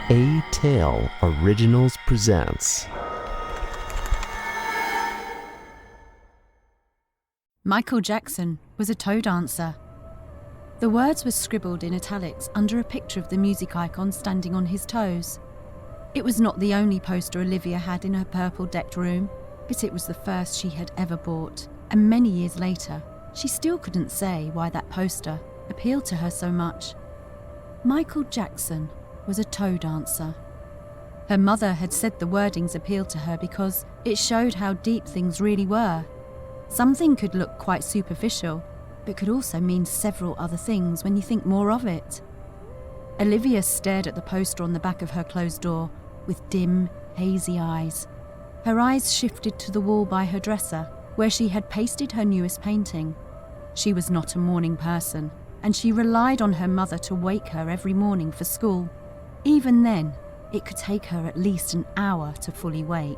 Atale Originals presents Michael Jackson was a toe dancer. The words were scribbled in italics under a picture of the music icon standing on his toes. It was not the only poster Olivia had in her purple-decked room, but it was the first she had ever bought, and many years later, she still couldn't say why that poster appealed to her so much. Michael Jackson was a toe dancer. Her mother had said the wordings appealed to her because it showed how deep things really were. Something could look quite superficial, but could also mean several other things when you think more of it. Olivia stared at the poster on the back of her closed door with dim, hazy eyes. Her eyes shifted to the wall by her dresser, where she had pasted her newest painting. She was not a morning person, and she relied on her mother to wake her every morning for school. Even then, it could take her at least an hour to fully wake.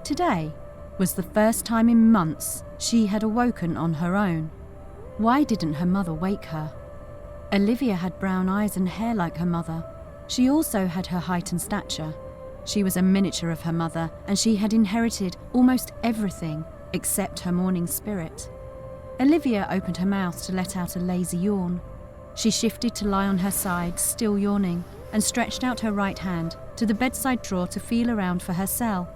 Today was the first time in months she had awoken on her own. Why didn't her mother wake her? Olivia had brown eyes and hair like her mother. She also had her height and stature. She was a miniature of her mother, and she had inherited almost everything except her morning spirit. Olivia opened her mouth to let out a lazy yawn. She shifted to lie on her side, still yawning, and stretched out her right hand to the bedside drawer to feel around for her cell.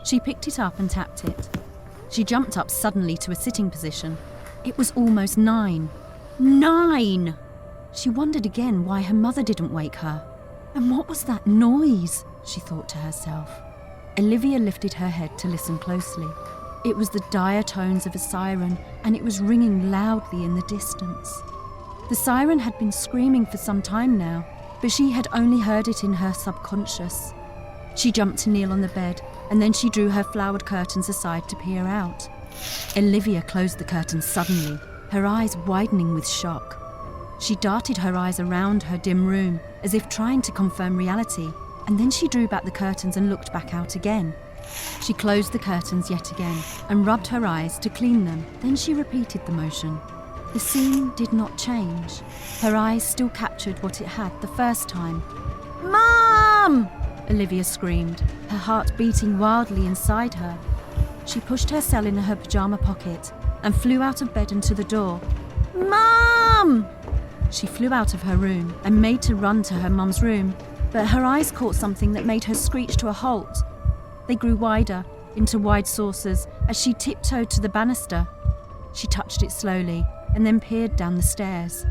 She picked it up and tapped it. She jumped up suddenly to a sitting position. It was almost 9. 9! She wondered again why her mother didn't wake her. And what was that noise? She thought to herself. Olivia lifted her head to listen closely. It was the dire tones of a siren, and it was ringing loudly in the distance. The siren had been screaming for some time now, but she had only heard it in her subconscious. She jumped to kneel on the bed, and then she drew her flowered curtains aside to peer out. Olivia closed the curtains suddenly, her eyes widening with shock. She darted her eyes around her dim room, as if trying to confirm reality, and then she drew back the curtains and looked back out again. She closed the curtains yet again, and rubbed her eyes to clean them. Then she repeated the motion. The scene did not change. Her eyes still captured what it had the first time. "Mom!" Olivia screamed, her heart beating wildly inside her. She pushed her cell in her pyjama pocket and flew out of bed and to the door. "Mom!" She flew out of her room and made to run to her mum's room, but her eyes caught something that made her screech to a halt. They grew wider, into wide saucers, as she tiptoed to the banister. She touched it slowly and then peered down the stairs.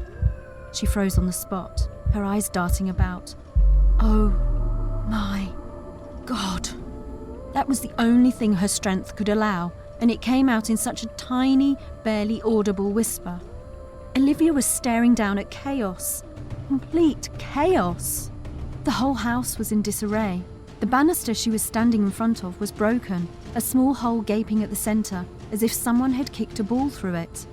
She froze on the spot, her eyes darting about. Oh my God. That was the only thing her strength could allow, and it came out in such a tiny, barely audible whisper. Olivia was staring down at chaos. Complete chaos. The whole house was in disarray. The banister she was standing in front of was broken, a small hole gaping at the centre, as if someone had kicked a ball through it.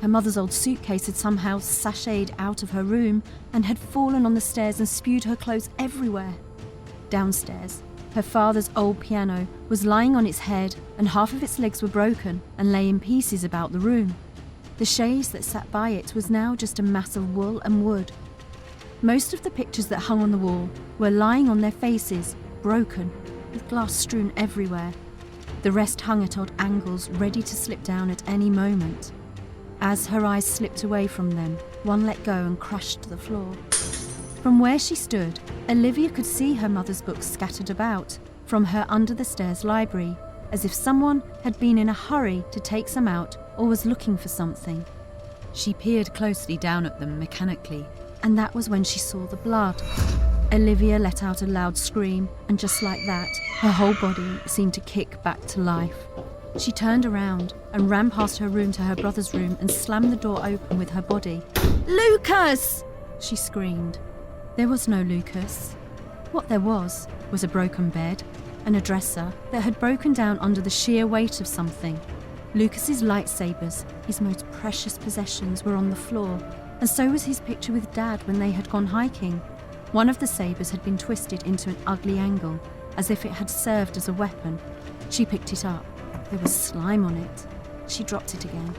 Her mother's old suitcase had somehow sashayed out of her room and had fallen on the stairs and spewed her clothes everywhere. Downstairs, her father's old piano was lying on its head, and half of its legs were broken and lay in pieces about the room. The chaise that sat by it was now just a mass of wool and wood. Most of the pictures that hung on the wall were lying on their faces, broken, with glass strewn everywhere. The rest hung at odd angles, ready to slip down at any moment. As her eyes slipped away from them, one let go and crashed to the floor. From where she stood, Olivia could see her mother's books scattered about from her under-the-stairs library, as if someone had been in a hurry to take some out or was looking for something. She peered closely down at them mechanically, and that was when she saw the blood. Olivia let out a loud scream, and just like that, her whole body seemed to kick back to life. She turned around and ran past her room to her brother's room and slammed the door open with her body. "Lucas!" she screamed. There was no Lucas. What there was a broken bed and a dresser that had broken down under the sheer weight of something. Lucas's lightsabers, his most precious possessions, were on the floor, and so was his picture with Dad when they had gone hiking. One of the sabers had been twisted into an ugly angle, as if it had served as a weapon. She picked it up. There was slime on it. She dropped it again.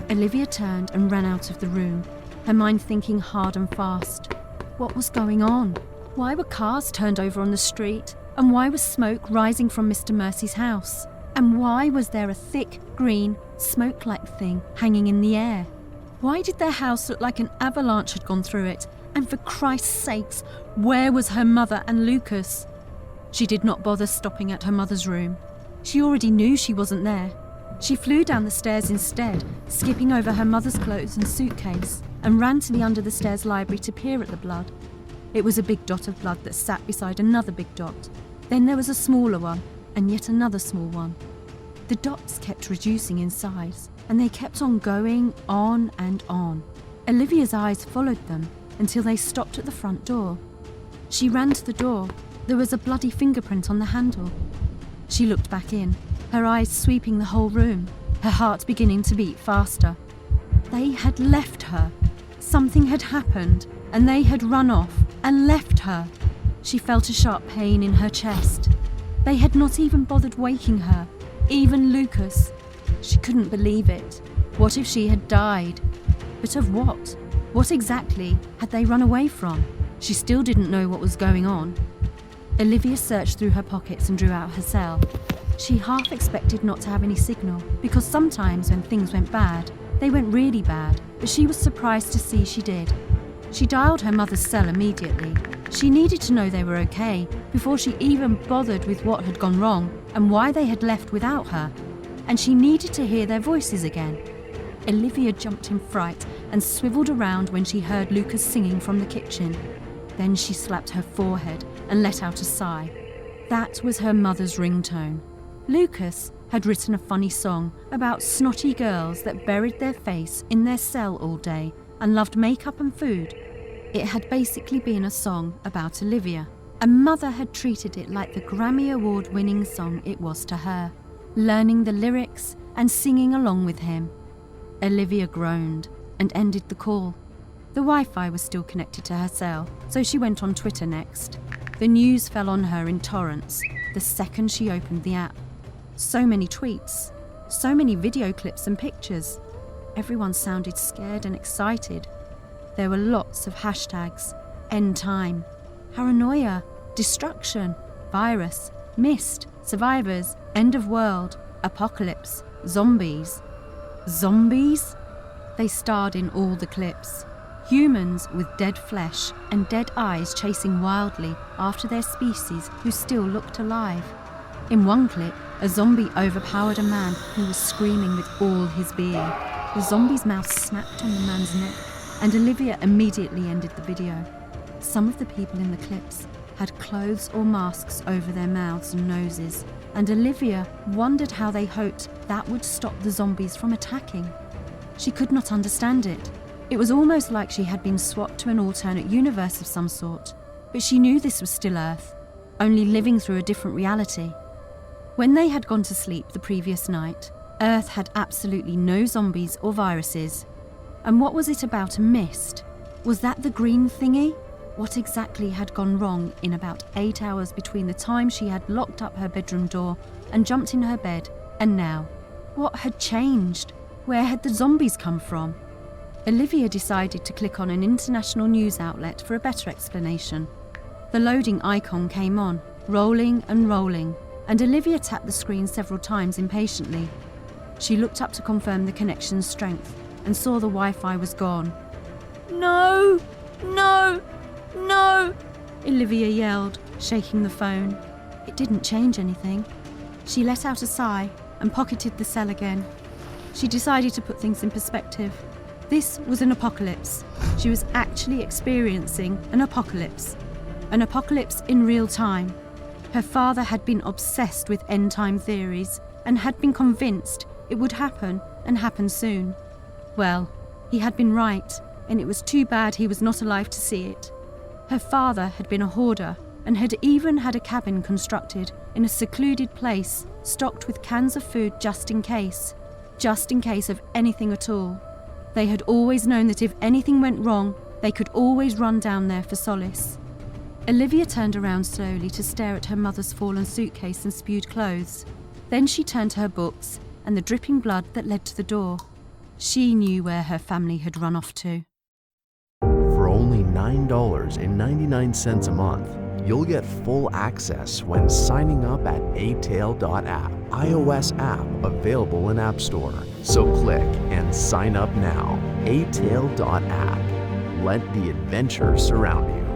Olivia turned and ran out of the room, her mind thinking hard and fast. What was going on? Why were cars turned over on the street? And why was smoke rising from Mr. Mercy's house? And why was there a thick, green, smoke-like thing hanging in the air? Why did their house look like an avalanche had gone through it? And for Christ's sakes, where was her mother and Lucas? She did not bother stopping at her mother's room. She already knew she wasn't there. She flew down the stairs instead, skipping over her mother's clothes and suitcase, and ran to the under-the-stairs library to peer at the blood. It was a big dot of blood that sat beside another big dot. Then there was a smaller one, and yet another small one. The dots kept reducing in size, and they kept on going on and on. Olivia's eyes followed them until they stopped at the front door. She ran to the door. There was a bloody fingerprint on the handle. She looked back in, her eyes sweeping the whole room, her heart beginning to beat faster. They had left her. Something had happened, and they had run off and left her. She felt a sharp pain in her chest. They had not even bothered waking her, even Lucas. She couldn't believe it. What if she had died? But of what? What exactly had they run away from? She still didn't know what was going on. Olivia searched through her pockets and drew out her cell. She half expected not to have any signal, because sometimes when things went bad, they went really bad, but she was surprised to see she did. She dialed her mother's cell immediately. She needed to know they were okay before she even bothered with what had gone wrong and why they had left without her. And she needed to hear their voices again. Olivia jumped in fright and swiveled around when she heard Lucas singing from the kitchen. Then she slapped her forehead and let out a sigh. That was her mother's ringtone. Lucas had written a funny song about snotty girls that buried their face in their cell all day and loved makeup and food. It had basically been a song about Olivia, and Mother had treated it like the Grammy Award-winning song it was to her, learning the lyrics and singing along with him. Olivia groaned and ended the call. The Wi-Fi was still connected to her cell, so she went on Twitter next. The news fell on her in torrents the second she opened the app. So many tweets, so many video clips and pictures. Everyone sounded scared and excited. There were lots of hashtags: end time, paranoia, destruction, virus, mist, survivors, end of world, apocalypse, zombies. Zombies? They starred in all the clips. Humans with dead flesh and dead eyes chasing wildly after their species who still looked alive. In one clip, a zombie overpowered a man who was screaming with all his being. The zombie's mouth snapped on the man's neck, and Olivia immediately ended the video. Some of the people in the clips had clothes or masks over their mouths and noses, and Olivia wondered how they hoped that would stop the zombies from attacking. She could not understand it. It was almost like she had been swapped to an alternate universe of some sort, but she knew this was still Earth, only living through a different reality. When they had gone to sleep the previous night, Earth had absolutely no zombies or viruses. And what was it about a mist? Was that the green thingy? What exactly had gone wrong in about 8 hours between the time she had locked up her bedroom door and jumped in her bed and now? What had changed? Where had the zombies come from? Olivia decided to click on an international news outlet for a better explanation. The loading icon came on, rolling and rolling, and Olivia tapped the screen several times impatiently. She looked up to confirm the connection's strength and saw the Wi-Fi was gone. "No! No! No!" Olivia yelled, shaking the phone. It didn't change anything. She let out a sigh and pocketed the cell again. She decided to put things in perspective. This was an apocalypse. She was actually experiencing an apocalypse. An apocalypse in real time. Her father had been obsessed with end-time theories and had been convinced it would happen and happen soon. Well, he had been right, and it was too bad he was not alive to see it. Her father had been a hoarder and had even had a cabin constructed in a secluded place stocked with cans of food just in case of anything at all. They had always known that if anything went wrong, they could always run down there for solace. Olivia turned around slowly to stare at her mother's fallen suitcase and spewed clothes. Then she turned to her books and the dripping blood that led to the door. She knew where her family had run off to. For only $9.99 a month, you'll get full access when signing up at Atale.app, iOS app available in App Store. So click and sign up now. Atale.app. Let the adventure surround you.